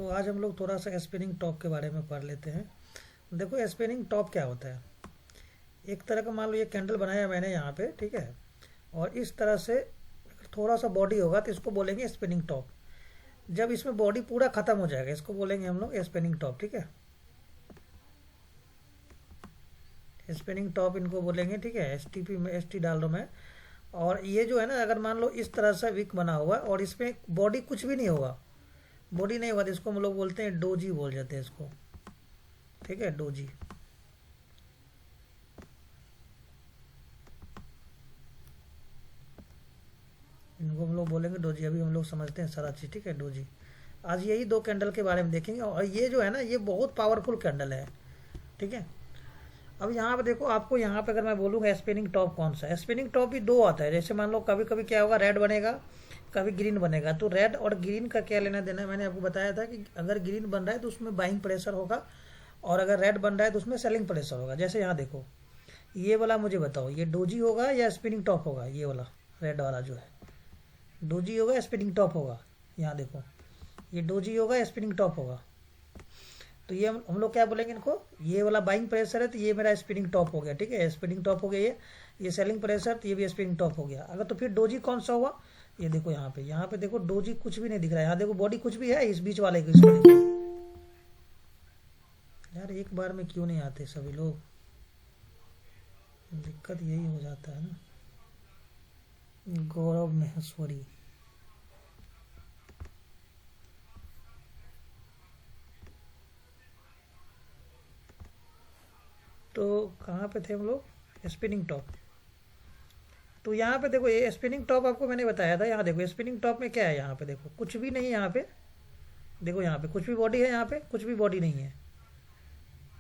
तो आज हम लोग थोड़ा सा स्पिनिंग टॉप के बारे में पढ़ लेते हैं। देखो स्पिनिंग टॉप क्या होता है। एक तरह का मान लो ये कैंडल बनाया मैंने यहाँ पे, ठीक है, और इस तरह से थोड़ा सा बॉडी होगा तो इसको बोलेंगे स्पिनिंग टॉप। जब इसमें बॉडी पूरा खत्म हो जाएगा इसको बोलेंगे हम लोग स्पिनिंग टॉप, ठीक है। स्पिनिंग टॉप इनको बोलेंगे, ठीक है। STP में ST डाल दो मैं। और ये जो है ना, अगर मान लो इस तरह से विक बना हुआ और इसमें बॉडी कुछ भी नहीं होगा, बॉडी नहीं होगा, तो इसको हम लोग बोलते हैं डोजी बोल जाते हैं इसको, ठीक है, डोजी। इनको हम लोग बोलेंगे डोजी। अभी हम लोग समझते हैं सारा चीज़, ठीक है, डोजी। आज यही दो कैंडल के बारे में देखेंगे और ये जो है ना ये बहुत पावरफुल कैंडल है, ठीक है। अब यहाँ पे देखो, आपको यहाँ पे अगर मैं बोलूँगा स्पिनिंग टॉप कौन सा है, स्पिनिंग टॉप भी दो आता है। जैसे मान लो कभी कभी क्या होगा, रेड बनेगा, कभी ग्रीन बनेगा। तो रेड और ग्रीन का क्या लेना देना है, मैंने आपको बताया था कि अगर ग्रीन बन रहा है तो उसमें बाइंग प्रेशर होगा और अगर रेड बन रहा है तो उसमें सेलिंग प्रेशर होगा। जैसे यहाँ देखो, ये वाला मुझे बताओ, ये डोजी होगा या स्पिनिंग टॉप होगा? ये वाला रेड वाला जो है डोजी होगा या स्पिनिंग टॉप होगा? यहाँ देखो, ये डोजी होगा या स्पिनिंग टॉप होगा? तो ये हम लोग क्या बोलेंगे इनको, ये वाला बाइंग प्रेशर है तो ये मेरा स्पिनिंग टॉप हो गया, ठीक है, स्पिनिंग टॉप हो गया। ये सेलिंग प्रेशर तो ये भी स्पिनिंग टॉप हो गया। अगर तो फिर डोजी कौन सा हुआ, ये देखो यहाँ पे देखो डोजी कुछ भी नहीं दिख रहा है। यहाँ देखो बॉडी कुछ भी है इस बीच वाले की। यार एक बार में क्यों नहीं आते सभी लोग, दिक्कत यही हो जाता है ना। गौरव महेश्वरी, तो कहाँ पे थे हम लोग, स्पिनिंग टॉप। तो यहाँ पे देखो ये स्पिनिंग टॉप आपको मैंने बताया था। यहाँ देखो स्पिनिंग टॉप में क्या है, यहाँ पे देखो कुछ भी नहीं है। यहाँ पे देखो, यहाँ पे कुछ भी बॉडी है, यहाँ पे कुछ भी बॉडी नहीं है।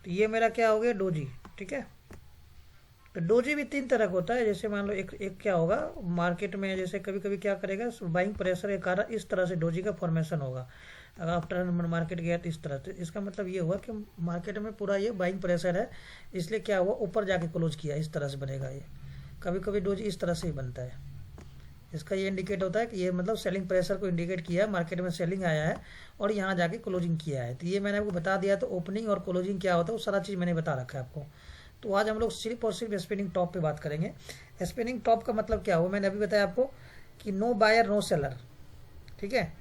तो ये मेरा क्या हो गया, डोजी, ठीक है। तो डोजी भी तीन तरह का होता है। जैसे मान लो एक क्या होगा मार्केट में, जैसे कभी कभी क्या करेगा, बाइंग प्रेशर के कारण इस तरह से डोजी का फॉर्मेशन होगा। अगर आफ्टर मार्केट गया तो इस तरह से, इसका मतलब ये हुआ कि मार्केट में पूरा ये बाइंग प्रेशर है, इसलिए क्या हुआ ऊपर जाके क्लोज किया, इस तरह से बनेगा ये। कभी कभी डोजी इस तरह से ही बनता है। इसका ये इंडिकेट होता है कि ये मतलब सेलिंग प्रेशर को इंडिकेट किया है, मार्केट में सेलिंग आया है और यहाँ जाके क्लोजिंग किया है। तो ये मैंने आपको बता दिया। तो ओपनिंग और क्लोजिंग क्या होता है वो सारा चीज़ मैंने बता रखा है आपको। तो आज हम लोग सिर्फ और सिर्फ स्पिनिंग टॉप पे बात करेंगे। स्पिनिंग टॉप का मतलब क्या हुआ, मैंने अभी बताया आपको कि नो बायर नो सेलर, ठीक है।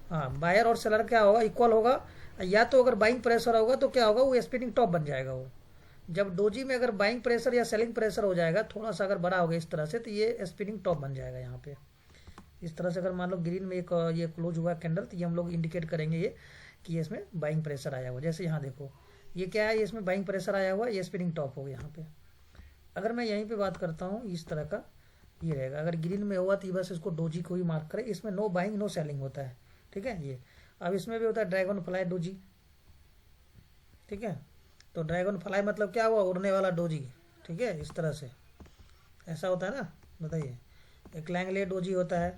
हाँ, बायर और सेलर क्या होगा, इक्वल होगा। या तो अगर बाइंग प्रेशर होगा तो क्या होगा, वो स्पिनिंग टॉप बन जाएगा। वो जब डोजी में अगर बाइंग प्रेशर या सेलिंग प्रेशर हो जाएगा थोड़ा सा अगर बड़ा होगा इस तरह से, तो ये स्पिनिंग टॉप बन जाएगा। यहाँ पे इस तरह से अगर मान लो ग्रीन में एक ये क्लोज हुआ कैंडल, तो ये हम लोग इंडिकेट करेंगे ये कि ये इसमें बाइंग प्रेशर आया हुआ। जैसे यहाँ देखो ये क्या है, ये इसमें बाइंग प्रेशर आया हुआ, ये स्पिनिंग टॉप हो गया यहाँ पे। अगर मैं यहीं पे बात करता हूँ इस तरह का, ये रहेगा। अगर ग्रीन में हुआ तो बस इसको डोजी को ही मार्क करें। इसमें नो बाइंग नो सेलिंग होता है, ठीक है। ये अब इसमें भी होता है ड्रैगन फ्लाई डोजी, ठीक है। तो ड्रैगन फ्लाई मतलब क्या हुआ, उड़ने वाला डोजी, ठीक है, इस तरह से ऐसा होता है ना। बताइए, एक लैंगले डोजी होता है,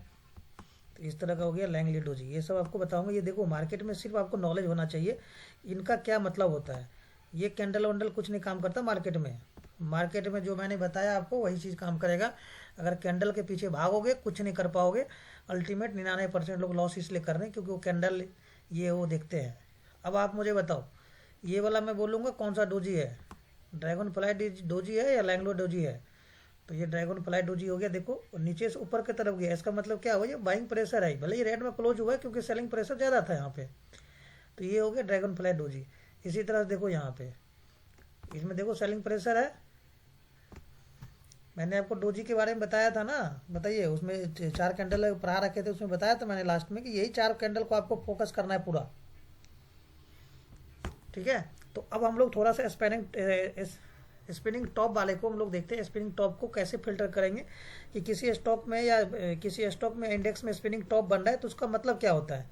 तो इस तरह का हो गया लैंगले डोजी। ये सब आपको बताऊंगा। ये देखो मार्केट में सिर्फ आपको नॉलेज होना चाहिए इनका क्या मतलब होता है। ये कैंडल वंडल कुछ नहीं काम करता मार्केट में। मार्केट में जो मैंने बताया आपको वही चीज़ काम करेगा। अगर कैंडल के पीछे भागोगे कुछ नहीं कर पाओगे। अल्टीमेट 99% लोग लॉस इसलिए कर रहे हैं क्योंकि वो कैंडल ये वो देखते हैं। अब आप मुझे बताओ, ये वाला मैं बोलूँगा कौन सा डोजी है, ड्रैगन फ्लाई डोजी है या लैंगलो डोजी है? तो ये ड्रैगन फ्लाई डोजी हो गया। देखो नीचे से ऊपर की तरफ गया, इसका मतलब क्या हुआ, ये बाइंग प्रेशर है। भले ये रेड में क्लोज हुआ है क्योंकि सेलिंग प्रेशर ज़्यादा था यहाँ पे। तो ये हो गया ड्रैगन फ्लाई डोजी। इसी तरह से देखो यहाँ पे, इसमें देखो सेलिंग प्रेशर है। मैंने आपको डोजी के बारे में बताया था ना, बताइए। उसमें 4 कैंडल पढ़ा रखे थे, उसमें बताया था मैंने लास्ट में कि यही 4 कैंडल को आपको फोकस करना है पूरा, ठीक है। तो अब हम लोग थोड़ा सा स्पिनिंग टॉप वाले को हम लोग देखते हैं। स्पिनिंग टॉप को कैसे फिल्टर करेंगे कि किसी स्टॉक में या किसी स्टॉक में इंडेक्स में स्पिनिंग टॉप बन रहा है तो उसका मतलब क्या होता है।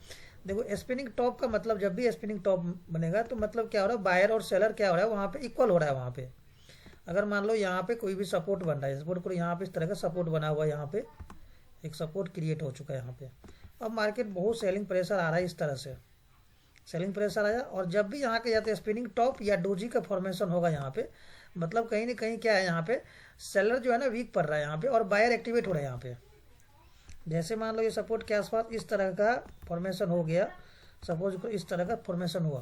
देखो स्पिनिंग टॉप का मतलब, जब भी स्पिनिंग टॉप बनेगा तो मतलब क्या हो रहा है, बायर और सेलर क्या हो रहा है वहाँ पे इक्वल हो रहा है। वहाँ पे अगर मान लो यहाँ पे कोई भी सपोर्ट बन रहा है, सपोर्ट करो यहाँ पे इस तरह का सपोर्ट बना हुआ है, यहाँ पे एक सपोर्ट क्रिएट हो चुका है यहाँ पे। अब मार्केट बहुत सेलिंग प्रेशर आ रहा है, इस तरह से सेलिंग प्रेशर आया। और जब भी यहाँ के जाते स्पिनिंग टॉप या डोजी का फॉर्मेशन होगा यहाँ पे, मतलब कहीं ना कहीं क्या है, यहाँ पे सेलर जो है ना वीक पड़ रहा है यहाँ पे और बायर एक्टिवेट हो रहा है यहाँ पे। जैसे मान लो ये सपोर्ट के आसपास इस तरह का फॉर्मेशन हो गया, सपोज इस तरह का फॉर्मेशन हुआ,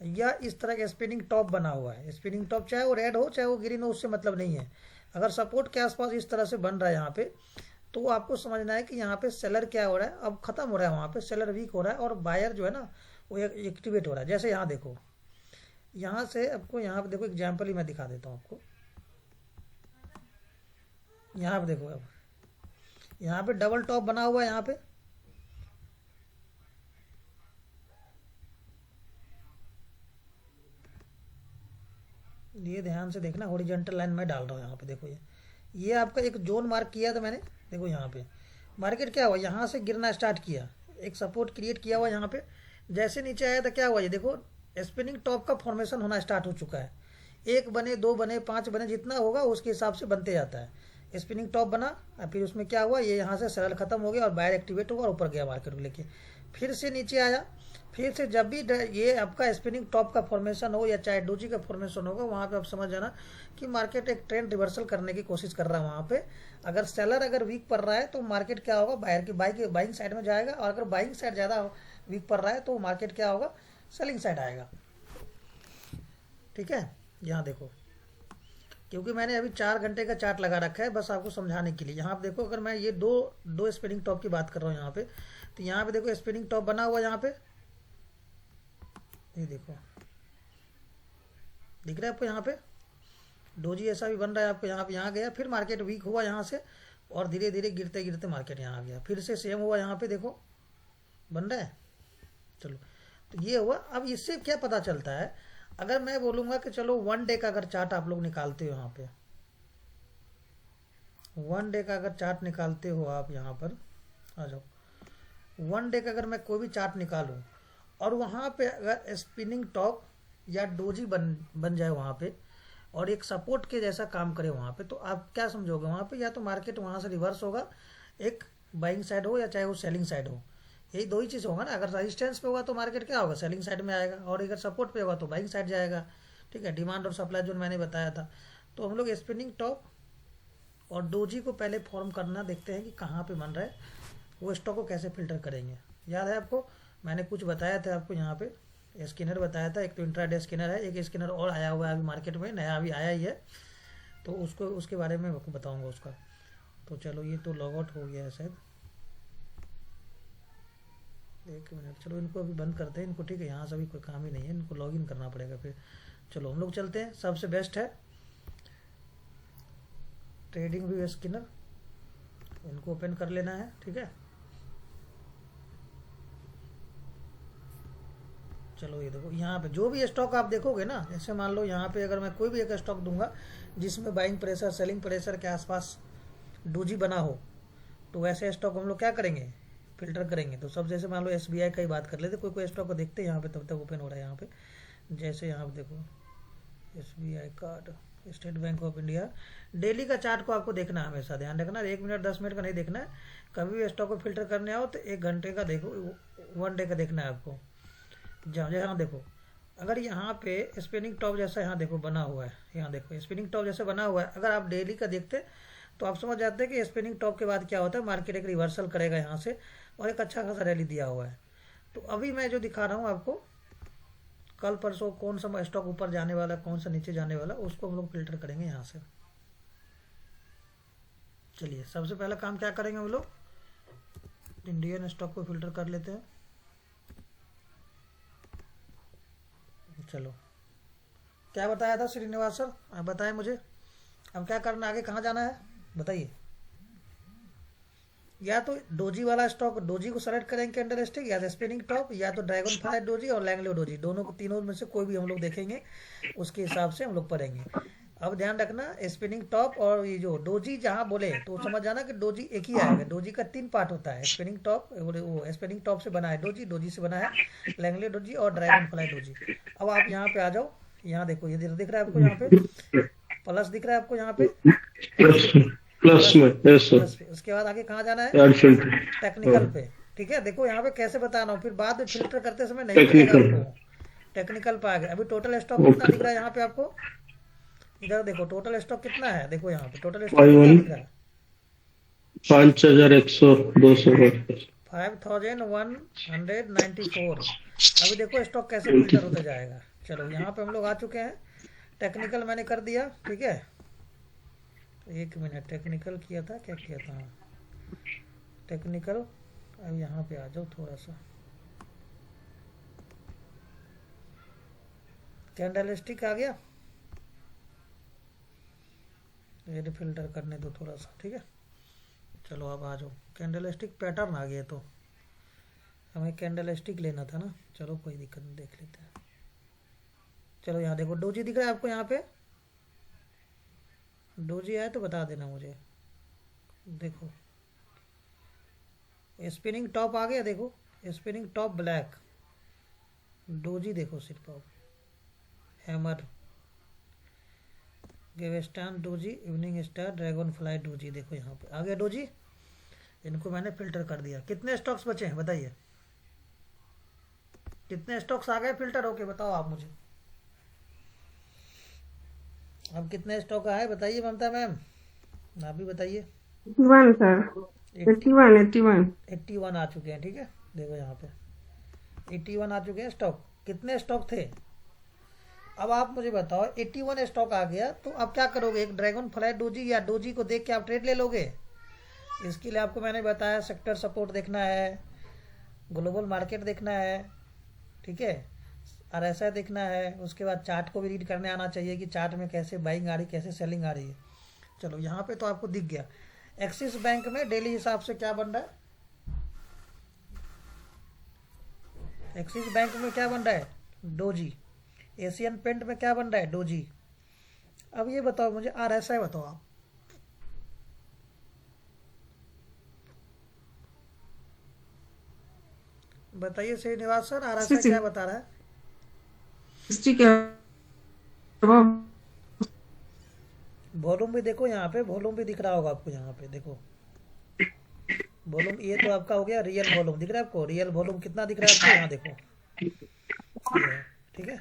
या इस तरह का स्पिनिंग टॉप बना हुआ है। स्पिनिंग टॉप चाहे वो रेड हो चाहे वो ग्रीन हो, उससे मतलब नहीं है। अगर सपोर्ट के आसपास इस तरह से बन रहा है यहाँ पे, तो आपको समझना है कि यहाँ पे सेलर क्या हो रहा है, अब खत्म हो रहा है, वहाँ पे सेलर वीक हो रहा है और बायर जो है ना वो एक्टिवेट हो रहा है। जैसे यहाँ देखो, यहाँ से आपको यहाँ पे देखो एग्जाम्पल ही मैं दिखा देता हूँ आपको। यहाँ पे देखो, अब यहाँ पे डबल टॉप बना हुआ है यहाँ पे, ये ध्यान से देखना, हॉरिजॉन्टल लाइन में डाल रहा हूँ यहाँ पे। देखो ये आपका एक जोन मार्क किया था मैंने। देखो यहाँ पे मार्केट क्या हुआ, यहाँ से गिरना स्टार्ट किया, एक सपोर्ट क्रिएट किया हुआ यहाँ पे, जैसे नीचे आया था क्या हुआ, ये देखो स्पिनिंग टॉप का फॉर्मेशन होना स्टार्ट हो चुका है। एक बने, दो बने, पांच बने, जितना होगा उसके हिसाब से बनते जाता है। स्पिनिंग टॉप बना और फिर उसमें क्या हुआ, ये यहाँ से सरल खत्म हो गया और बायर एक्टिवेट हुआ और ऊपर गया मार्केट को लेके, फिर से नीचे आया। फिर से जब भी ये आपका स्पिनिंग टॉप का फॉर्मेशन हो या चाहे डोजी का फॉर्मेशन होगा, वहाँ पे आप समझ जाना कि मार्केट एक ट्रेंड रिवर्सल करने की कोशिश कर रहा है। वहाँ पे अगर सेलर अगर वीक पड़ रहा है तो मार्केट क्या होगा, बायर की बाइंग साइड में जाएगा, और अगर बाइंग साइड ज़्यादा वीक पड़ रहा है तो मार्केट क्या होगा, सेलिंग साइड आएगा। ठीक है, यहाँ देखो, क्योंकि मैंने अभी 4 घंटे का चार्ट लगा रखा है बस आपको समझाने के लिए। यहाँ पे देखो, अगर मैं ये दो स्पिनिंग टॉप की बात कर रहा हूँ यहाँ पे, तो यहाँ पे देखो स्पिनिंग टॉप बना हुआ यहाँ पे, ये देखो दिख रहा है आपको, यहाँ पे डोजी ऐसा भी बन रहा है आपको। यहाँ पे यहाँ गया, फिर मार्केट वीक हुआ यहाँ से और धीरे धीरे गिरते गिरते मार्केट यहाँ आ गया, फिर से सेम हुआ यहाँ पे, देखो बन रहा है। चलो, तो ये हुआ। अब इससे क्या पता चलता है, अगर मैं बोलूँगा कि चलो 1 डे का अगर चार्ट आप लोग निकालते हो, यहाँ पे 1 डे का अगर चार्ट निकालते हो आप, यहाँ पर आ जाओ। 1 डे का अगर मैं कोई भी चार्ट निकालूं और वहाँ पे अगर स्पिनिंग टॉप या डोजी बन जाए वहाँ पे, और एक सपोर्ट के जैसा काम करे वहाँ पे, तो आप क्या समझोगे, वहाँ पे या तो मार्केट वहाँ से रिवर्स होगा, एक बाइंग साइड हो या चाहे वो सेलिंग साइड हो, यही दो ही चीज़ होगा ना। अगर रेजिस्टेंस पे होगा तो मार्केट क्या होगा, सेलिंग साइड में आएगा, और अगर सपोर्ट पे होगा तो बाइंग साइड जाएगा। ठीक है, डिमांड और सप्लाई जोन मैंने बताया था। तो हम लोग स्पिनिंग टॉप और डोजी को पहले फॉर्म करना देखते हैं कि कहाँ पे बन रहा है, वो स्टॉक को कैसे फिल्टर करेंगे। याद है आपको, मैंने कुछ बताया था आपको, यहाँ पे स्कैनर बताया था, एक तो इंट्राडे स्कैनर है, एक स्कैनर और आया हुआ है अभी मार्केट में, नया अभी आया ही है, तो उसको उसके बारे में आपको बताऊंगा उसका। तो चलो, ये तो लॉग आउट हो गया है शायद, 1 मिनट, चलो इनको अभी बंद करते हैं इनको। ठीक है, यहाँ से अभी कोई काम ही नहीं है, इनको लॉग इन करना पड़ेगा फिर। चलो हम लोग चलते हैं, सबसे बेस्ट है ट्रेडिंग व्यू स्कैनर, इनको ओपन कर लेना है। ठीक है, चलो ये देखो, यहाँ पे जो भी स्टॉक आप देखोगे ना, जैसे मान लो यहाँ पे अगर मैं कोई भी एक स्टॉक दूंगा जिसमें बाइंग प्रेशर सेलिंग प्रेशर के आसपास डोजी बना हो, तो वैसे स्टॉक हम लोग क्या करेंगे, फिल्टर करेंगे। तो सब जैसे मान लो SBI का ही बात कर लेते, कोई स्टॉक को देखते हैं यहाँ पे, तब तक ओपन हो रहा है यहाँ पे। जैसे यहाँ पे देखो SBI card, state bank of India, daily का चार्ट को आपको देखना है, हमेशा ध्यान रखना, 1 मिनट 10 मिनट का नहीं देखना है। कभी भी स्टॉक को फिल्टर करने आओ तो 1 घंटे का देखो, 1 डे का देखना है आपको। यहाँ देखो, अगर यहाँ पे स्पिनिंग टॉप जैसा यहाँ देखो बना हुआ है, यहाँ देखो स्पिनिंग टॉप जैसा बना हुआ है, अगर आप डेली का देखते तो आप समझ जाते हैं कि स्पिनिंग टॉप के बाद क्या होता है, मार्केट एक रिवर्सल करेगा यहाँ से और एक अच्छा खासा रैली दिया हुआ है। तो अभी मैं जो दिखा रहा हूँ आपको, कल परसों कौन सा स्टॉक ऊपर जाने वाला, कौन सा नीचे जाने वाला, उसको हम लोग फिल्टर करेंगे यहाँ से। चलिए, सबसे पहला काम क्या करेंगे हम लोग, इंडियन स्टॉक को फिल्टर कर लेते हैं। चलो, क्या बताया था श्रीनिवास सर, आप बताएं मुझे, अब क्या करना, आगे कहाँ जाना है बताइए। या तो डोजी वाला स्टॉक, डोजी को सेलेक्ट करेंगे कैंडल स्टिक, या तो स्पिनिंग टॉप, या तो ड्रैगन फ्लाई डोजी और लैंगलो डोजी, दोनों को, तीनों में से कोई भी हम लोग देखेंगे, उसके हिसाब से हम लोग पढ़ेंगे। अब ध्यान रखना, स्पिनिंग टॉप और ये जो डोजी जहाँ बोले तो समझ जाना कि डोजी एक ही आएगा। डोजी का 3 पार्ट होता है, स्पिनिंग टॉप, वो स्पिनिंग टॉप से बना है डोजी, डोजी से बना है लैंगलो डोजी और ड्रैगन फ्लाई डोजी। अब आप यहाँ पे आ जाओ, यहाँ देखो, ये दिख रहा है आपको, यहाँ पे प्लस दिख रहा है आपको, यहाँ पे प्लस में, प्लस पे। उसके बाद आगे कहाँ जाना है, टेक्निकल पे। ठीक है, देखो यहाँ पे कैसे बताना हो, फिर बाद में फिल्टर करते समय नहीं मिलेगा आपको। टेक्निकल पे आ गए, अभी टोटल स्टॉक कितना दिख रहा है यहाँ पे आपको, इधर देखो टोटल स्टॉक कितना है, देखो यहाँ पे टोटल स्टॉक कितना दिख रहा है, 5100 200 5194। अभी देखो स्टॉक कैसे फिल्टर होता जाएगा। चलो यहाँ पे हम लोग आ चुके हैं। टेक्निकल मैंने कर दिया, ठीक है। एक मिनट, टेक्निकल किया था, क्या किया था, टेक्निकल। अब यहाँ पे आ जाओ थोड़ा सा, कैंडल स्टिक आ गया, ये फिल्टर करने दो थोड़ा सा, ठीक है। चलो अब आ जाओ, कैंडल स्टिक पैटर्न आ गया, तो हमें कैंडल स्टिक लेना था ना। चलो कोई दिक्कत नहीं, देख लेते हैं। चलो यहाँ देखो, डोजी दिख रहा है आपको? यहाँ पे डोजी आए तो बता देना मुझे। देखो स्पिनिंग टॉप आ गया, देखो स्पिनिंग टॉप ब्लैक, डोजी देखो सिर्फ आप, hammer, give stand doji, evening star, dragon fly doji, देखो यहाँ पे आ गया डोजी। इनको मैंने फिल्टर कर दिया। कितने स्टॉक्स बचे हैं बताइए, कितने स्टॉक्स आ गए फिल्टर होके, बताओ आप मुझे। अब कितने स्टॉक आए बताइए ममता मैम, आप भी बताइए। 81 सर, 81 आ चुके हैं, ठीक है। देखो यहाँ पे 81 आ चुके हैं स्टॉक। कितने स्टॉक थे? अब आप मुझे बताओ, 81 स्टॉक आ गया तो अब क्या करोगे? एक ड्रैगन फ्लाई डोजी या डोजी को देख के आप ट्रेड ले लोगे? इसके लिए आपको मैंने बताया सेक्टर सपोर्ट देखना है, ग्लोबल मार्केट देखना है, ठीक है, RSI देखना है, उसके बाद चार्ट को भी रीड करने आना चाहिए कि चार्ट में कैसे बाइंग आ रही, कैसे सेलिंग आ रही है। चलो यहाँ पे तो आपको दिख गया। एक्सिस बैंक में डेली हिसाब से क्या बन रहा है? एक्सिस बैंक में क्या बन रहा है? डोजी। एशियन पेंट में क्या बन रहा है? डोजी। अब ये बताओ मुझे, RSI बताओ आप। बताइए श्रीनिवास सर, RSI क्या बता रहा है? 60 के above। वॉल्यूम भी देखो यहाँ पे, वॉल्यूम भी दिख रहा होगा आपको यहाँ पे, देखो वॉल्यूम। ये तो आपका हो गया रियल वॉल्यूम, दिख रहा है आपको? रियल वॉल्यूम कितना दिख रहा है आपको? यहाँ देखो ये है, ठीक है।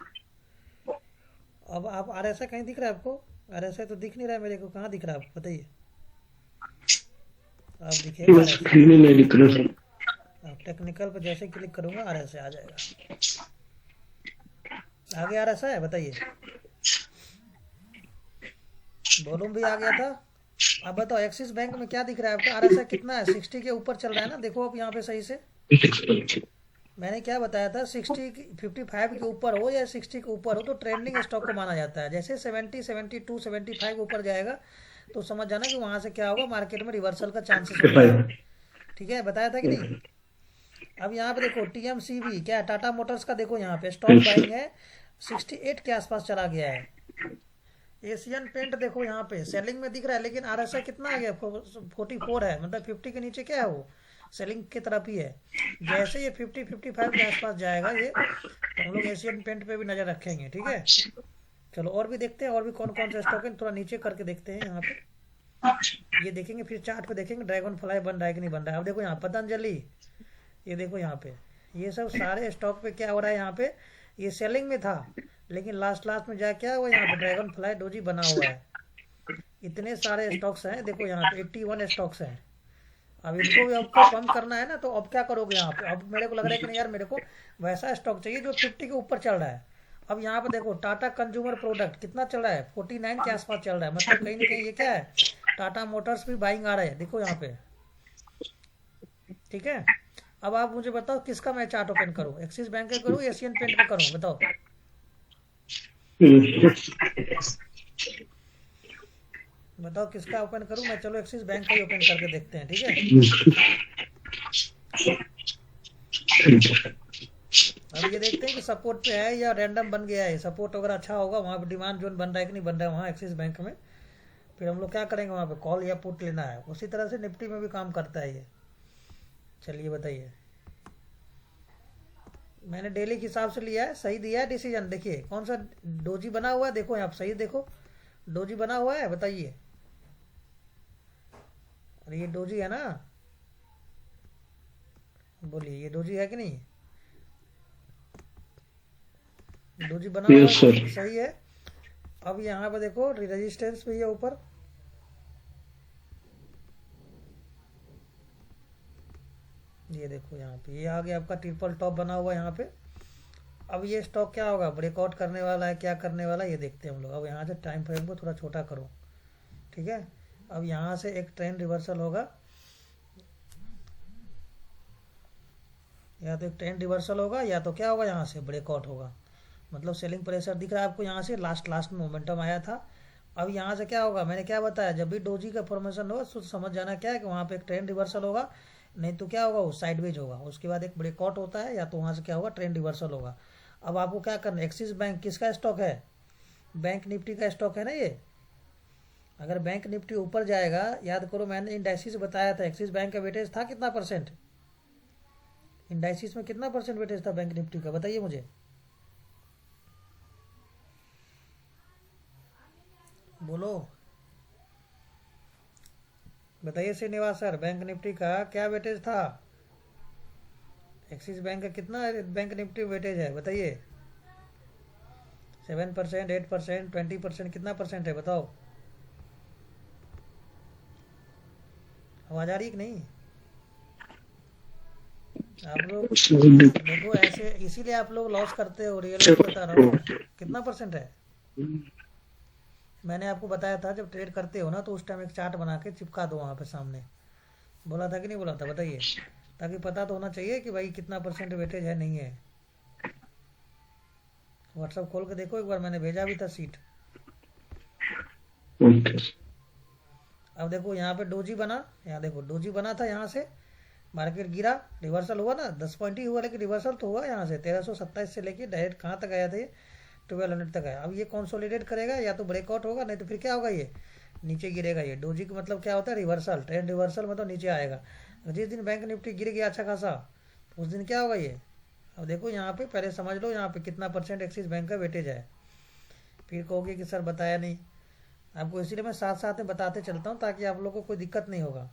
अब आप RSI कहीं दिख रहा है आपको? RSI तो दिख नहीं रहा है मेरे को, कहाँ दिख रहा है आपको बताइए? आप दिखेगा RSI? नहीं दिख रहा सर। आप टेक्निकल पर जैसे क्लिक करूंगा RSI आ जाएगा। आ गया RSI, बताइए। वॉल्यूम भी आ गया था। अब बताओ एक्सिस बैंक में क्या दिख रहा है आपका? RSI कितना है? 60 के ऊपर चल रहा है ना, देखो आप यहाँ पे सही से। मैंने क्या बताया था, 60 55 के ऊपर हो या 60 के ऊपर हो तो ट्रेंडिंग स्टॉक को माना जाता है। जैसे 70 72 75 ऊपर जाएगा तो समझ जाना कि वहां से क्या होगा, मार्केट में रिवर्सल का चांसेस होता है, ठीक है। बताया था कि नहीं? अब यहाँ पे देखो TMCV क्या है, टाटा मोटर्स का, देखो यहाँ पे स्टॉक बाइंग है, 68 के आसपास चला गया है। एशियन पेंट देखो यहाँ पे सेलिंग में दिख रहा है, लेकिन RSI कितना आ गया? 44 है, मतलब 50 के नीचे क्या है वो, सेलिंग की तरफ ही है। जैसे ये 50 55 के आसपास जाएगा ये, तो हम लोग एशियन पेंट पे भी नजर रखेंगे, ठीक है। चलो और भी देखते हैं, और भी कौन कौन से स्टॉक है, थोड़ा नीचे करके देखते हैं यहाँ पे। ये देखेंगे, फिर चार्ट पे देखेंगे ड्रैगन फ्लाई बन रहा है कि नहीं बन रहा है। अब देखो यहाँ पतंजलि, ये देखो यहाँ पे, ये सब सारे स्टॉक पे क्या हो रहा है, यहाँ पे ये सेलिंग में था, लेकिन लास्ट में जा क्या हुआ, यहाँ पे ड्रैगन फ्लाई डोजी बना हुआ है। इतने सारे स्टॉक्स हैं, देखो यहाँ पे 81 स्टॉक्स हैं। अब इनको भी आपको पंप करना है ना, तो अब क्या करोगे यहाँ पे? अब मेरे को लग रहा है कि नहीं यार, मेरे को वैसा स्टॉक चाहिए जो 50 के ऊपर चल रहा है। अब यहाँ पे देखो टाटा कंज्यूमर प्रोडक्ट कितना चल रहा है? 49 के आसपास चल रहा है, मतलब कहीं ना कहीं ये क्या है, टाटा मोटर्स भी बाइंग आ रहा है, देखो यहाँ पे, ठीक है। अब आप मुझे बताओ किसका मैं चार्ट ओपन करूँ, एक्सिस बैंक का करूँ, एशियन पेंट का करूँ, बताओ। बताओ किसका ओपन करूँ मैं? चलो एक्सिस बैंक का ही ओपन करके देखते हैं, ठीक है। अब ये देखते हैं कि सपोर्ट पे है या रैंडम बन गया है। सपोर्ट अगर अच्छा होगा, वहाँ पे डिमांड जोन बन रहा है कि नहीं बन रहा है वहाँ एक्सिस बैंक में, फिर हम लोग क्या करेंगे, वहाँ पे कॉल या पुट लेना है। उसी तरह से निफ्टी में भी काम करता है ये। चलिए बताइए, मैंने डेली के हिसाब से लिया है, सही दिया है डिसीजन। देखिए कौन सा डोजी बना हुआ है, देखो यहाँ सही देखो, डोजी बना हुआ है, बताइए। अरे ये डोजी है ना, बोलिए ये डोजी है कि नहीं? डोजी बना हुआ है, सही है। अब यहाँ पे देखो रेजिस्टेंस भी है ऊपर, ये देखो यहाँ पे ये आ गया आपका ट्रिपल टॉप बना हुआ है यहाँ पे। अब ये स्टॉक क्या होगा, ब्रेकआउट करने वाला है, क्या करने वाला है ये देखते हैं हम लोग। अब यहाँ से टाइम फ्रेम को थोड़ा छोटा करो, ठीक है। अब यहाँ से एक ट्रेंड रिवर्सल होगा, या तो एक ट्रेंड रिवर्सल होगा या तो क्या होगा, यहाँ से ब्रेकआउट होगा। मतलब सेलिंग प्रेशर दिख रहा है आपको यहाँ से, लास्ट में मोमेंटम आया था। अब यहाँ से क्या होगा, मैंने क्या बताया, जब भी डोजी का फॉर्मेशन होगा तो समझ जाना क्या है कि वहाँ पे एक ट्रेंड रिवर्सल होगा, नहीं तो क्या होगा वो साइडवेज होगा। उसके बाद एक ब्रेकआउट होता है, या तो वहाँ से क्या होगा ट्रेंड रिवर्सल होगा। अब आपको क्या करना है, एक्सिस बैंक किसका स्टॉक है, बैंक निफ्टी का स्टॉक है ना ये। अगर बैंक निफ्टी ऊपर जाएगा, याद करो मैंने इंडाइसिस बताया था, एक्सिस बैंक का वेटेज था कितना परसेंट, इंडाइसिस में कितना परसेंट वेटेज था बैंक निफ्टी का, बताइए मुझे, बोलो बताइए श्रीनिवास सर, बैंक निफ्टी का क्या वेटेज था, एक्सिस बैंक का कितना बैंक निफ्टी वेटेज है बताइए। 7%, 8%, 20%, कितना परसेंट है बताओ, आवाज आ रही कि नहीं। आप लोग देखो ऐसे, इसीलिए आप लोग लॉस करते हो, रियल बता रहा हूँ। कितना परसेंट है, मैंने आपको बताया था जब ट्रेड करते हो ना तो उस टाइम एक चार्ट बना के चिपका दो वहाँ पे सामने, बोला था कि नहीं बोला था बताइए, ताकि पता तो होना चाहिए कि भाई कितना परसेंट वेटेज है नहीं है। व्हाट्सअप खोल के देखो एक बार, मैंने भेजा भी था सीट। अब देखो यहाँ पे डोजी बना, यहाँ देखो डोजी बना था, यहाँ से मार्केट गिरा, रिवर्सल हुआ ना, 10 पॉइंट ही हुआ लेकिन रिवर्सल तो हुआ यहाँ से 1327 से लेके डायरेक्ट कहाँ तक आया था ये, 1200 तक आया। अब ये कंसोलिडेट करेगा, या तो ब्रेकआउट होगा, नहीं तो फिर क्या होगा ये नीचे गिरेगा। ये डोजी का मतलब क्या होता है, रिवर्सल, ट्रेंड रिवर्सल मतलब नीचे आएगा। जिस दिन बैंक निफ्टी गिर गया अच्छा खासा, उस दिन क्या होगा ये। अब देखो यहाँ पे पहले समझ लो यहाँ पे कितना परसेंट एक्सिस बैंक का वेटेज है, फिर कहोगे कि सर बताया नहीं आपको, इसीलिए मैं साथ साथ में बताते चलता हूँ ताकि आप लोगों को कोई दिक्कत नहीं होगा।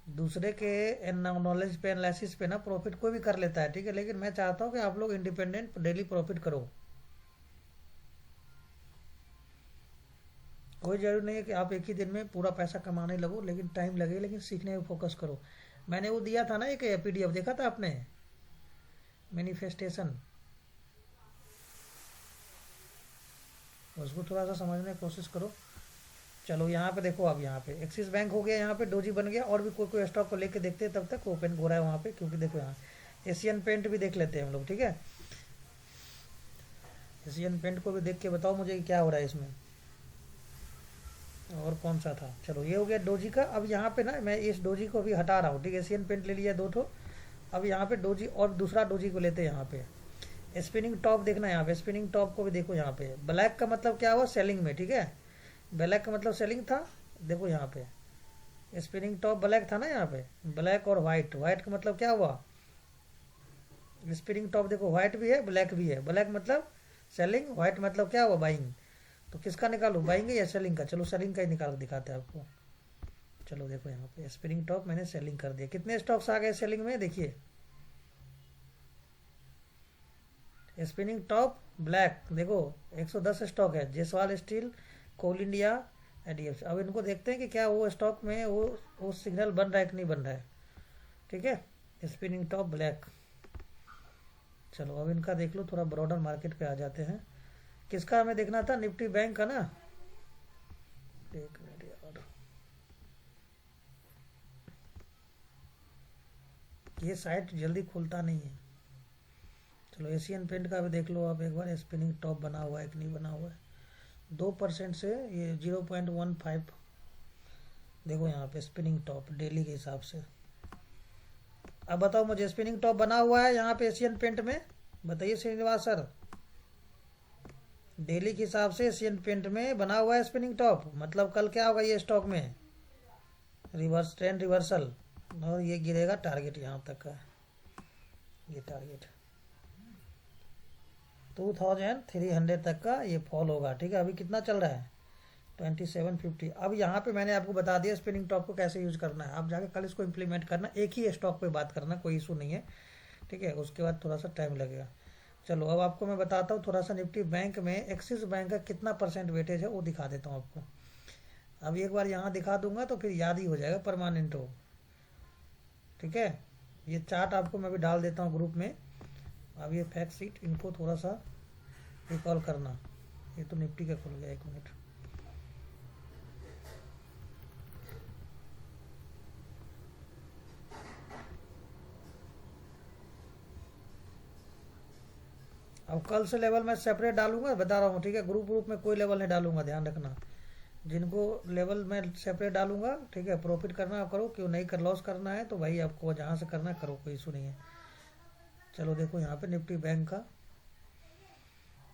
दूसरे के नॉलेज पे एनालिसिस पे ना प्रॉफिट कोई भी कर लेता है, ठीक है, लेकिन मैं चाहता हूँ कि आप लोग इंडिपेंडेंट डेली प्रॉफिट करो। कोई जरूरी नहीं है कि आप एक ही दिन में पूरा पैसा कमाने लगो, लेकिन टाइम लगे, लेकिन सीखने में फोकस करो। मैंने वो दिया था ना एक पीडीएफ, देखा था आपने, मैनिफेस्टेशन, उसको थोड़ा सा समझने की कोशिश करो। चलो यहाँ पे देखो, अब यहाँ पे एक्सिस बैंक हो गया, यहाँ पे डोजी बन गया, और भी कोई कोई स्टॉक को लेके देखते हैं, तब तक ओपन हो रहा है वहाँ पे, क्योंकि देखो यहाँ एशियन पेंट भी देख लेते हैं हम लोग, ठीक है। एशियन पेंट को भी देख के बताओ मुझे क्या हो रहा है इसमें, और कौन सा था। चलो ये हो गया डोजी का। अब यहाँ पे ना मैं इस डोजी को भी हटा रहा हूँ, ठीक है, एशियन पेंट ले लिया दो ठो। अब यहाँ पे डोजी और दूसरा डोजी को लेते हैं यहाँ पे। स्पिनिंग टॉप देखना, यहाँ पे स्पिनिंग टॉप को भी देखो, यहाँ पे ब्लैक का मतलब क्या हुआ, सेलिंग में, ठीक है, ब्लैक का मतलब सेलिंग था। देखो यहाँ पे स्पिनिंग टॉप ब्लैक था ना, यहाँ पे ब्लैक और व्हाइट, व्हाइट का मतलब क्या हुआ, स्पिनिंग टॉप देखो व्हाइट भी है ब्लैक भी है, ब्लैक मतलब सेलिंग, व्हाइट मतलब क्या हुआ बाइंग। तो किसका निकालू, बाइंग या सेलिंग का, चलो सेलिंग का ही निकाल के दिखाते हैं आपको। चलो देखो यहाँ पे स्पिनिंग टॉप मैंने सेलिंग कर दिया, कितने स्टॉक्स आ गए सेलिंग में देखिए, स्पिनिंग टॉप ब्लैक देखो 110 स्टॉक है, जयसवाल स्टील, कोल इंडिया, एडीएफ। अब इनको देखते हैं कि क्या वो स्टॉक में वो सिग्नल बन रहा है कि नहीं बन रहा है, ठीक है। स्पिनिंग टॉप ब्लैक, चलो अब इनका देख लो, थोड़ा ब्रॉडर मार्केट पे आ जाते हैं। किसका हमें देखना था, निफ्टी बैंक का ना, एक मिनट यार, ये साइट जल्दी खुलता नहीं है। चलो एशियन पेंट का भी देख लो आप एक बार, स्पिनिंग टॉप बना हुआ है कि नहीं बना हुआ है। 2% से ये 0.15, देखो यहाँ पे स्पिनिंग टॉप डेली के हिसाब से। अब बताओ मुझे, स्पिनिंग टॉप बना हुआ है यहाँ पे एशियन पेंट में, बताइए श्रीनिवास सर, डेली के हिसाब से एशियन पेंट में बना हुआ है स्पिनिंग टॉप, मतलब कल क्या होगा ये स्टॉक में, रिवर्स ट्रेंड रिवर्सल, और ये गिरेगा टारगेट यहाँ तक का, ये टारगेट 2300 तक का ये फॉल होगा, ठीक है। अभी कितना चल रहा है 2750। अब यहाँ पे मैंने आपको बता दिया स्पिनिंग टॉप को कैसे यूज करना है, आप जाके कल इसको इम्प्लीमेंट करना, एक ही स्टॉक पे बात करना, कोई इशू नहीं है, ठीक है, उसके बाद थोड़ा सा टाइम लगेगा। चलो अब आपको मैं बताता हूँ थोड़ा सा निफ्टी बैंक में एक्सिस बैंक का कितना परसेंट वेटेज है वो दिखा देता हूँ आपको। अब एक बार यहाँ दिखा दूंगा तो फिर याद ही हो जाएगा, परमानेंट हो। ठीक है। ये चार्ट आपको मैं भी डाल देता हूँ ग्रुप में। अब ये फैक्ट सीट इनको थोड़ा सा रिकॉल करना। ये तो निफ्टी का खुल गया, 1 मिनट। अब कल से लेवल मैं सेपरेट डालूंगा, बता रहा हूँ, ठीक है। ग्रुप ग्रुप में कोई लेवल नहीं डालूंगा, ध्यान रखना। जिनको लेवल मैं सेपरेट डालूंगा, ठीक है। प्रॉफिट करना करो, क्यों नहीं कर लॉस करना है तो भाई आपको जहाँ से करना करो, कोई इशू नहीं है। चलो देखो यहाँ पे निफ्टी बैंक का,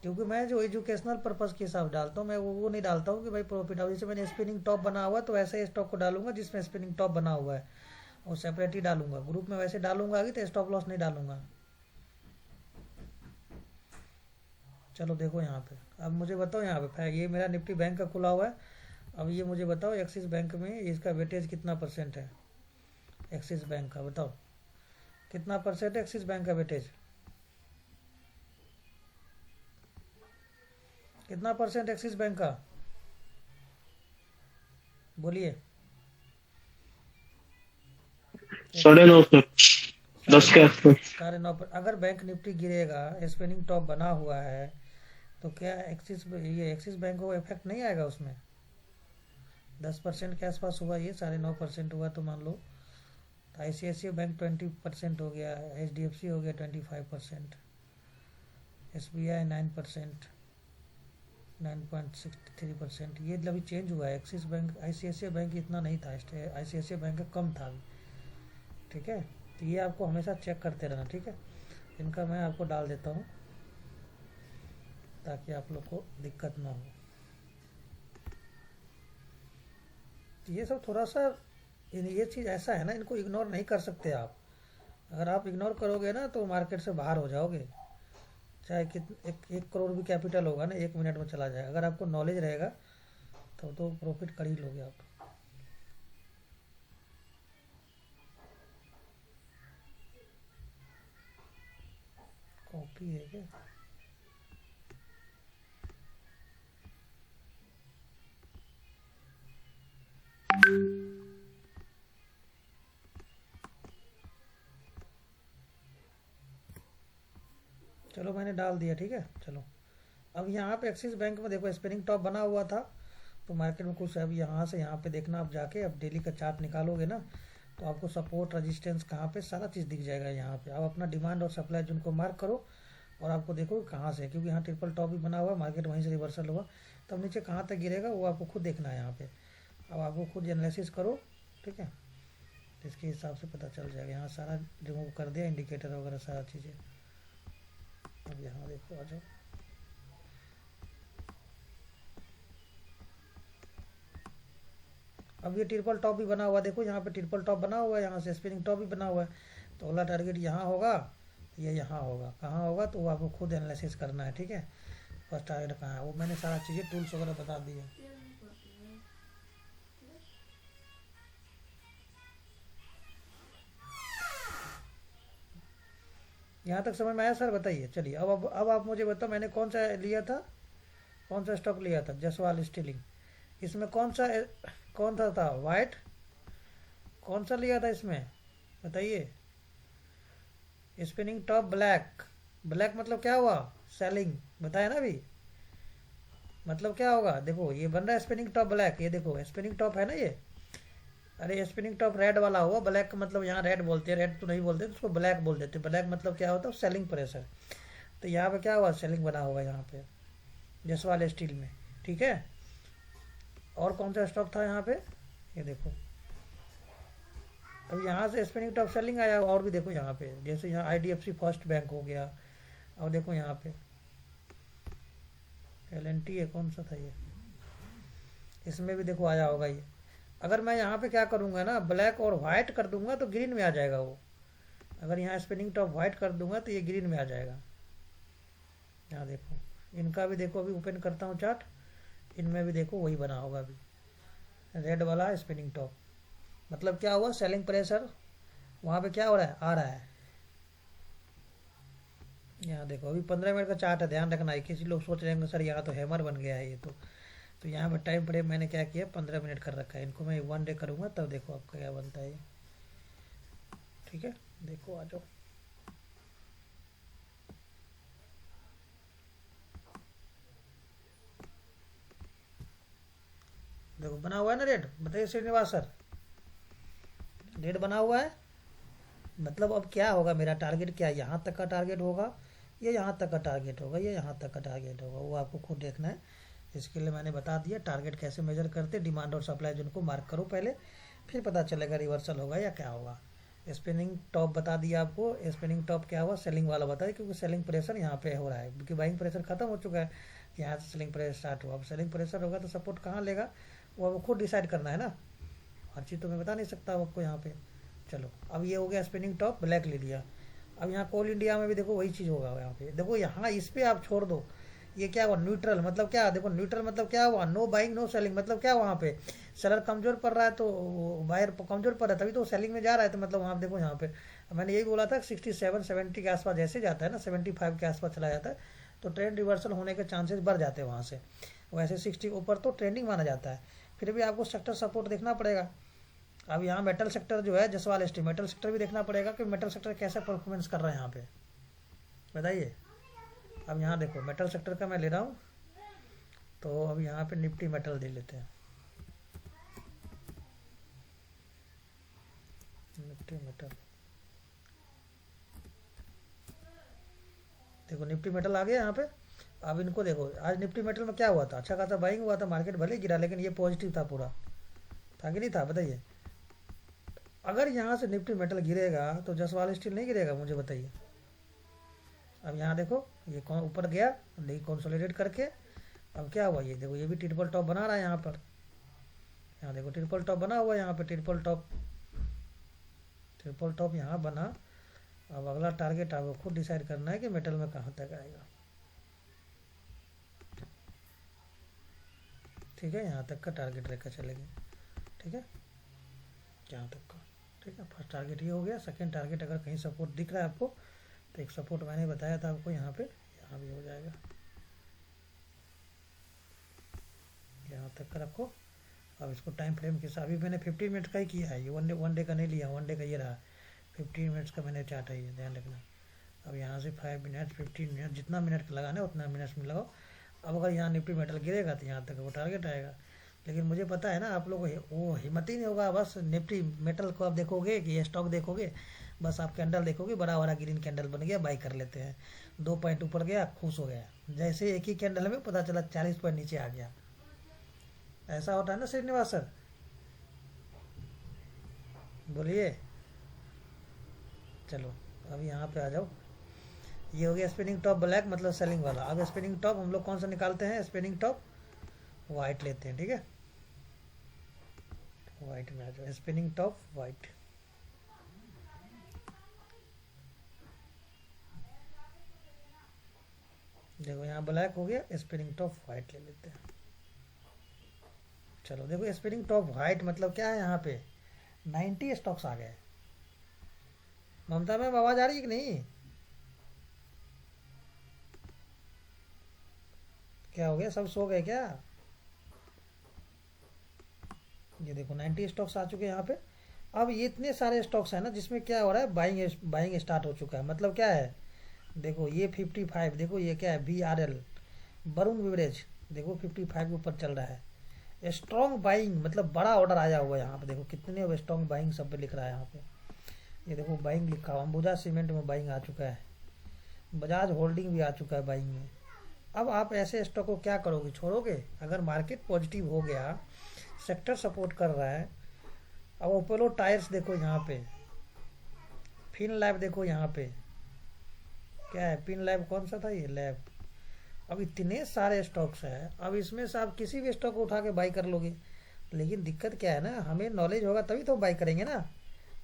क्योंकि मैं जो एजुकेशनल पर्पज़ के हिसाब डालता हूँ, मैं वो नहीं डालता हूँ कि भाई प्रॉफिट हो। जैसे मैंने स्पिनिंग टॉप बना हुआ है तो वैसे ही स्टॉक को डालूंगा जिसमें स्पिनिंग टॉप बना हुआ है, और सेपरेट ही डालूंगा। ग्रुप में वैसे डालूंगा आगे तो स्टॉप लॉस नहीं डालूंगा। चलो देखो यहाँ पे, अब मुझे बताओ यहाँ पे ये मेरा निफ्टी बैंक का खुला हुआ है। अब ये मुझे बताओ एक्सिस बैंक में इसका वेटेज कितना परसेंट है, एक्सिस बैंक का बताओ कितना परसेंट है एक्सिस बैंक का वेटेज, कितना परसेंट एक्सिस बैंक का, बोलिए। 9.5 सर, 10 के आसपास। 9.5 पर अगर बैंक निफ्टी गिरेगा, स्पिनिंग टॉप बना हुआ है, तो क्या ये एक्सिस बैंक को इफेक्ट नहीं आएगा उसमें? 10% के आसपास हुआ, ये 9.5% हुआ, तो मान लो ICICI बैंक 20% हो गया, HDFC हो गया 25%, SBI 9%, 9.63%। ये अभी चेंज हुआ है। एक्सिस बैंक, ICICI बैंक इतना नहीं था, ICICI बैंक का कम था अभी, ठीक है। तो ये आपको हमेशा चेक करते रहना, ठीक है। इनका मैं आपको डाल देता हूँ ताकि आप लोग को दिक्कत ना हो। ये सब थोड़ा सा ये चीज़ ऐसा है ना, इनको इग्नोर नहीं कर सकते आप। अगर आप इग्नोर करोगे ना तो मार्केट से बाहर हो जाओगे। चाहे एक करोड़ भी कैपिटल होगा ना, 1 मिनट में चला जाएगा। अगर आपको नॉलेज रहेगा तो प्रॉफिट कर ही लोगे आप। कॉपी है क्या? चलो मैंने डाल दिया, ठीक है। चलो अब यहाँ पे एक्सिस बैंक में देखो स्पिनिंग टॉप बना हुआ था, तो मार्केट में कुछ अब यहाँ से यहाँ पे देखना, आप जाके अब डेली का चार्ट निकालोगे ना तो आपको सपोर्ट रेजिस्टेंस कहाँ पे सारा चीज़ दिख जाएगा यहाँ पे। आप अपना डिमांड और सप्लाई जोन को मार्क करो और आपको देखो कहाँ से है, क्योंकि यहाँ ट्रिपल टॉप भी बना हुआ है, मार्केट वहीं से रिवर्सल हुआ, तब नीचे कहाँ तक गिरेगा वो आपको खुद देखना है यहाँ पे। अब आपको खुद एनालिसिस करो, ठीक है। इसके हिसाब से पता चल जाएगा। यहाँ सारा रिमूव कर दिया, इंडिकेटर वगैरह सारा चीज़ें। अब यहाँ देखो, आ जाओ। अब ये ट्रिपल टॉप भी बना हुआ, देखो यहाँ पे ट्रिपल टॉप बना हुआ है, यहाँ से स्पिनिंग टॉप भी बना हुआ है। तो अगला टारगेट यहाँ होगा, ये यहाँ होगा, कहाँ होगा तो वो आपको खुद एनालिसिस करना है, ठीक है। फर्स्ट टारगेट कहाँ है वो मैंने सारा चीज़ें टूल्स वगैरह बता दिए। यहाँ तक समझ में आया सर? बताइए। चलिए अब आप मुझे बताओ, मैंने कौन सा लिया था, कौन सा स्टॉक लिया था? जसवाल स्टीलिंग। इसमें कौन सा था वाइट, कौन सा लिया था इसमें बताइए? Spinning top black. ब्लैक मतलब क्या हुआ? सेलिंग, बताया ना अभी। मतलब क्या होगा, देखो ये बन रहा है स्पिनिंग टॉप ब्लैक, ये देखो स्पिनिंग टॉप है ना ये। अरे स्पिनिंग टॉप रेड वाला हुआ, ब्लैक का मतलब यहाँ रेड बोलते हैं, रेड तो नहीं बोलते तो उसको ब्लैक बोल देते। ब्लैक मतलब क्या होता है? Selling pressure. तो यहाँ पे क्या हुआ? सेलिंग बना हुआ यहाँ पे जसवाल स्टील में, ठीक है। और कौन सा स्टॉक था यहाँ पे? ये देखो अब यहाँ से स्पिनिंग टॉप सेलिंग आया। और भी देखो यहाँ पे, जैसे यहाँ IDFC फर्स्ट बैंक हो गया। और देखो यहाँ पे LNT है, कौन सा था ये, इसमें भी देखो आया होगा ये। अगर मैं यहाँ पे क्या करूँगा ना, ब्लैक और वाइट कर दूंगा तो ग्रीन में आ जाएगा वो। अगर यहाँ स्पिनिंग टॉप वाइट कर दूंगा तो ये ग्रीन में आ जाएगा। यहाँ देखो इनका भी देखो, अभी ओपन करता हूँ चार्ट, इनमें भी देखो वही बना होगा अभी, रेड वाला स्पिनिंग टॉप। मतलब क्या हुआ? सेलिंग प्रेशर वहाँ पे क्या हो रहा है? आ रहा है। यहाँ देखो अभी 15 मिनट का चार्ट है, ध्यान रखना है। किसी लोग सोच रहे हैं सर यहाँ तो हैमर बन गया है ये तो यहाँ पर टाइम फ्रेम मैंने क्या किया, 15 मिनट कर रखा है। इनको मैं 1 डे करूँगा तब देखो आपका क्या बनता है ये। ठीक है, देखो आ जाओ। देखो बना हुआ है ना रेड, बताइए श्रीनिवास सर, रेड बना हुआ है। मतलब अब क्या होगा, मेरा टारगेट क्या, यहाँ तक का टारगेट होगा, ये यहाँ तक का टारगेट होगा, ये यहाँ तक का टारगेट होगा, वो आपको खुद देखना है। इसके लिए मैंने बता दिया टारगेट कैसे मेजर करते, डिमांड और सप्लाई जोन को मार्क करो पहले, फिर पता चलेगा रिवर्सल होगा या क्या होगा। स्पिनिंग टॉप बता दिया आपको, स्पिनिंग टॉप क्या हुआ, सेलिंग वाला बताया, क्योंकि सेलिंग प्रेशर यहाँ पे हो रहा है, क्योंकि बाइंग प्रेशर खत्म हो चुका है, यहाँ से सेलिंग प्रेशर स्टार्ट हुआ। अब सेलिंग प्रेशर होगा तो सपोर्ट कहाँ लेगा, वो आपको खुद डिसाइड करना है ना, हर चीज़ तो मैं बता नहीं सकता आपको यहाँ पे। चलो अब ये हो गया स्पिनिंग टॉप, ब्लैक ले लिया। अब यहाँ कोल इंडिया में भी देखो वही चीज़ होगा, यहाँ पे देखो, यहाँ इस पे आप छोड़ दो, ये क्या हुआ न्यूट्रल, मतलब क्या, देखो न्यूट्रल मतलब क्या हुआ, नो बाइंग नो सेलिंग, मतलब क्या वहाँ पे सेलर कमजोर पड़ रहा है तो बायर कमजोर पड़ रहा है, तभी तो सेलिंग में जा रहा है। तो मतलब वहाँ देखो, यहाँ पे मैंने यही बोला था 67-70 के आसपास जैसे जाता है ना, 75 के आसपास चला जाता है तो ट्रेंड रिवर्सल होने के चांसेस बढ़ जाते हैं वहाँ से। वैसे 60 ऊपर तो ट्रेंडिंग माना जाता है, फिर भी आपको सेक्टर सपोर्ट देखना पड़ेगा। अब यहाँ मेटल सेक्टर जो है जसवाल स्टील, मेटल सेक्टर भी देखना पड़ेगा कि मेटल सेक्टर कैसा परफॉर्मेंस कर रहा है यहाँ पे, बताइए। अब यहाँ देखो मेटल सेक्टर का मैं ले रहा हूँ, तो अब यहाँ पे निफ्टी मेटल दे लेते हैं, निफ्टी मेटल। देखो निफ्टी मेटल आ गया यहाँ पे। अब इनको देखो, आज निफ्टी मेटल में क्या हुआ था, अच्छा खासा बाइंग हुआ था, मार्केट भले गिरा लेकिन ये पॉजिटिव था पूरा, था कि नहीं था, बताइए। अगर यहाँ से निफ्टी मेटल गिरेगा तो जसवाल स्टील नहीं गिरेगा, मुझे बताइए। अब यहाँ देखो ये कौन ऊपर गया, लेकिन कंसोलिडेट करके अब क्या हुआ, ये देखो ये भी ट्रिपल टॉप बना रहा है यहाँ पर, यहाँ देखो ट्रिपल टॉप बना हुआ है यहाँ पे, ट्रिपल टॉप यहाँ बना। अब अगला टारगेट आपको खुद डिसाइड करना है कि मेटल में कहाँ तक आएगा, ठीक है, यहाँ तक का टारगेट रेखा चलेगी, ठीक है, यहाँ तक का, ठीक है। फर्स्ट टारगेट ये हो गया। सेकंड टारगेट अगर कहीं सपोर्ट दिख रहा है आपको, तो एक सपोर्ट मैंने बताया था आपको यहाँ पे, यहाँ भी हो जाएगा, यहाँ तक का रखो। अब इसको टाइम फ्रेम के साथ, अभी मैंने 15 मिनट का ही किया है, ये वन डे का नहीं लिया, वन डे का ये रहा, 15 मिनट्स का मैंने चार्ट है, ये ध्यान रखना। अब यहाँ से 5 मिनट 15 मिनट जितना मिनट का लगाना है उतना मिनट्स में लगाओ। अब अगर यहाँ निफ्टी मेटल गिरेगा तो यहाँ तक वो टारगेट आएगा, लेकिन मुझे पता है ना आप लोग वो हिम्मत ही नहीं होगा, बस निफ्टी मेटल को आप देखोगे कि ये स्टॉक देखोगे, बस आप कैंडल देखोगे, बड़ा बड़ा ग्रीन कैंडल बन गया, बाई कर लेते हैं, 2 पॉइंट ऊपर गया खुश हो गया, जैसे एक ही कैंडल में पता चला 40 पॉइंट नीचे आ गया। ऐसा होता है ना श्रीनिवास सर, बोलिए। चलो अब यहाँ पे आ जाओ, ये हो गया स्पिनिंग टॉप ब्लैक, मतलब सेलिंग वाला। अब स्पिनिंग टॉप हम लोग कौन सा निकालते हैं, स्पिनिंग टॉप वाइट लेते हैं, ठीक है, वाइट में आ जाओ, स्पिनिंग टॉप वाइट। देखो यहाँ ब्लैक हो गया, स्पिनिंग टॉप वाइट ले लेते हैं। चलो देखो स्पिनिंग टॉप वाइट मतलब क्या है, यहाँ पे 90 स्टॉक्स आ गए। ममता मैम आवाज आ रही है कि नहीं, क्या हो गया, सब सो गए क्या। ये देखो 90 स्टॉक्स आ चुके हैं यहाँ पे। अब ये इतने सारे स्टॉक्स हैं ना जिसमें क्या हो रहा है, बाइंग स्टार्ट हो चुका है, मतलब क्या है, देखो ये 55, देखो ये क्या है, BRL वरुण बिवरेज, देखो 55 के ऊपर चल रहा है, स्ट्रॉन्ग बाइंग, मतलब बड़ा ऑर्डर आया हुआ है यहाँ पे, देखो कितने स्ट्रॉन्ग बाइंग सब पे लिख रहा है यहाँ पे, ये देखो बाइंग लिखा हुआ, अंबुजा सीमेंट में बाइंग आ चुका है, बजाज होल्डिंग भी आ चुका है बाइंग में। अब आप ऐसे स्टॉक को क्या करोगे, छोड़ोगे। अगर मार्केट पॉजिटिव हो गया, सेक्टर सपोर्ट कर रहा है, अब अपोलो टायर्स देखो यहाँ पे, फिन लैब देखो यहाँ पे, क्या है फिन लैब, कौन सा था ये लैब। अब इतने सारे स्टॉक्स हैं, अब इसमें से आप किसी भी स्टॉक को उठा के बाई कर लोगे, लेकिन दिक्कत क्या है ना, हमें नॉलेज होगा तभी तो बाई करेंगे ना।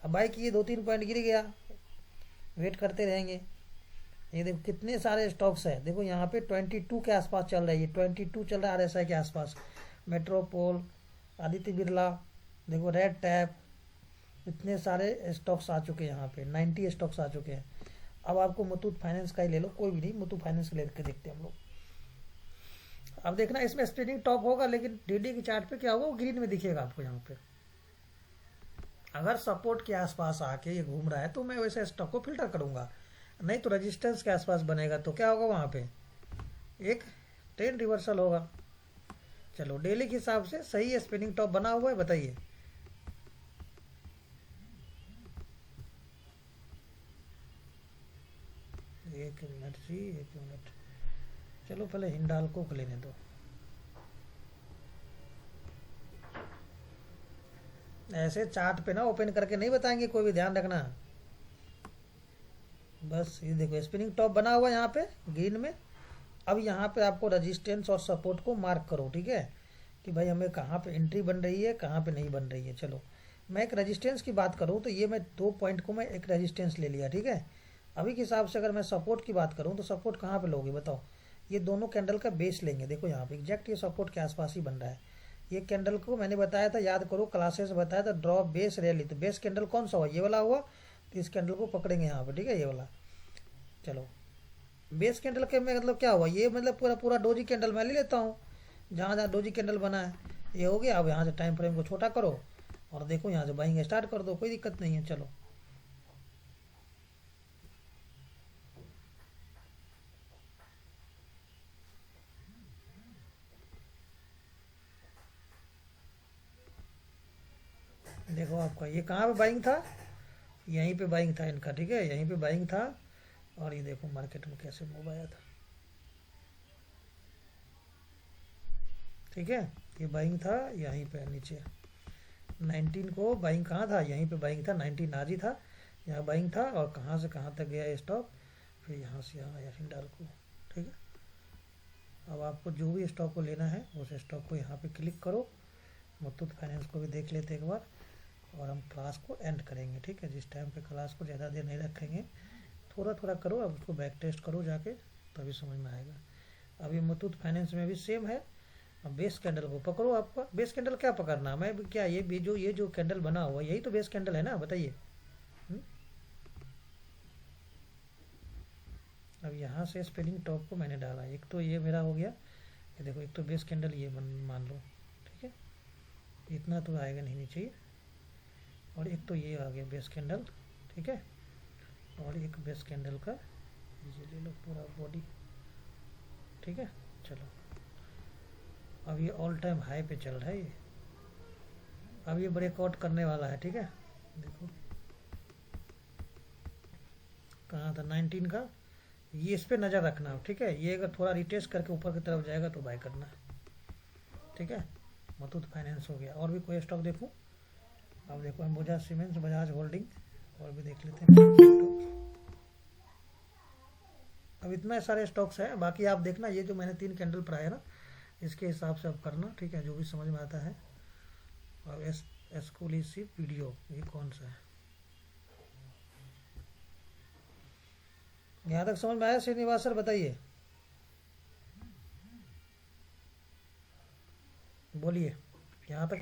अब बाई किए 2-3 पॉइंट गिर गया, वेट करते रहेंगे। ये देखो कितने सारे स्टॉक्स है, देखो यहाँ पे 22 के आसपास चल रहा है, ये 22 चल रहा है RSI के आसपास, मेट्रोपोल, आदित्य बिरला, देखो रेड टैप, इतने सारे स्टॉक्स आ चुके हैं यहाँ पे, 90 स्टॉक्स आ चुके हैं। अब आपको मुथूट फाइनेंस का ही ले लो, कोई भी नहीं, मुथूट फाइनेंस का लेकर देखते हैं हम लोग। अब देखना इसमें स्पिनिंग टॉप होगा, लेकिन DD की चार्ट पे क्या होगा, वो ग्रीन में दिखेगा आपको यहाँ पे। अगर सपोर्ट के आसपास आके ये घूम रहा है तो मैं वैसे स्टॉक को फिल्टर करूंगा, नहीं तो रेजिस्टेंस के आसपास बनेगा तो क्या होगा, वहां पे एक ट्रेंड रिवर्सल होगा। चलो डेली के हिसाब से सही स्पिनिंग टॉप बना हुआ है, बताइए। एक मिनट जी, एक मिनट, चलो पहले हिंडाल्को को लेने दो। ऐसे चार्ट पे ना ओपन करके नहीं बताएंगे, कोई भी ध्यान रखना। बस ये देखो स्पिनिंग टॉप बना हुआ है यहाँ पे ग्रीन में। अब यहाँ पे आपको रेजिस्टेंस और सपोर्ट को मार्क करो, ठीक है, कि भाई हमें कहाँ पे एंट्री बन रही है, कहाँ पे नहीं बन रही है। चलो मैं एक रेजिस्टेंस की बात करूँ तो ये मैं 2 पॉइंट को मैं एक रेजिस्टेंस ले लिया, ठीक है। अभी के हिसाब से अगर मैं सपोर्ट की बात करूँ तो सपोर्ट कहाँ पे लोगे बताओ, ये दोनों कैंडल का बेस लेंगे। देखो यहाँ पे एग्जैक्ट ये सपोर्ट के आसपास ही बन रहा है। ये कैंडल को मैंने बताया था, याद करो क्लासेस बताया था, ड्रॉप बेस रैली। तो बेस कैंडल कौन सा हुआ, ये वाला हुआ। तो इस कैंडल को पकड़ेंगे यहाँ पे, ठीक है, ये वाला। चलो बेस कैंडल के में मतलब क्या हुआ, ये मतलब पूरा पूरा डोजी कैंडल मैं ले लेता हूँ, जहाँ जहाँ डोजी कैंडल बना है ये हो गया। अब यहाँ से टाइम फ्रेम को छोटा करो और देखो यहाँ से बाइंग स्टार्ट कर दो, कोई दिक्कत नहीं है। चलो देखो आपका ये कहाँ पे बाइंग था, यहीं पे बाइंग था इनका, ठीक है, यहीं पे बाइंग था। और ये देखो मार्केट में कैसे मूव आया था, ठीक है। ये बाइंग था यहीं पे नीचे 19 को, बाइंग कहाँ था, यहीं पे बाइंग था, 19 आज ही था, यहाँ बाइंग था। और कहाँ से कहाँ तक गया स्टॉक, फिर यहाँ से यहाँ आया हिंडाल्को, ठीक है। अब आपको जो भी स्टॉक को लेना है उस स्टॉक को यहाँ पे क्लिक करो। मुथूट फाइनेंस को भी देख लेते एक बार और हम क्लास को एंड करेंगे, ठीक है। जिस टाइम पे क्लास को ज़्यादा देर नहीं रखेंगे, थोड़ा थोड़ा करो। अब उसको बैक टेस्ट करो जाके, तभी समझ में आएगा। अभी मुथूट फाइनेंस में भी सेम है। अब बेस कैंडल को पकड़ो। आपका बेस कैंडल क्या पकड़ना है, मैं क्या ये भी जो ये जो कैंडल बना हुआ यही तो बेस कैंडल है ना, बताइए। अब यहाँ से स्पिनिंग टॉप को मैंने डाला, एक तो ये मेरा हो गया, ये देखो एक तो बेस कैंडल ये मान लो, ठीक है, इतना तो आएगा नहीं नीचे। और एक तो ये आ गया बेस कैंडल, ठीक है। और एक बेस कैंडल का ये ले लो पूरा बॉडी, ठीक है। चलो अब ये ऑल टाइम हाई पे चल रहा है ये, अब ये ब्रेकआउट करने वाला है, ठीक है। देखो कहाँ था 19 का, ये इस पे नज़र रखना, ठीक है। ये अगर थोड़ा रिटेस्ट करके ऊपर की तरफ जाएगा तो बाय करना, ठीक है। मुथूट फाइनेंस हो गया। और भी कोई स्टॉक देखूं, अब देखो अंबुजा सीमेंट्स, बजाज होल्डिंग, और भी देख लेते हैं। अब इतना सारे स्टॉक्स हैं, बाकी आप देखना ये जो मैंने 3 कैंडल पढ़ाया ना, इसके हिसाब से आप करना, ठीक है, जो भी समझ में आता है। और एक्सक्लूसिव वीडियो ये कौन सा है, यहाँ तक समझ में आया श्रीनिवास सर, बताइए, बोलिए यहाँ तक।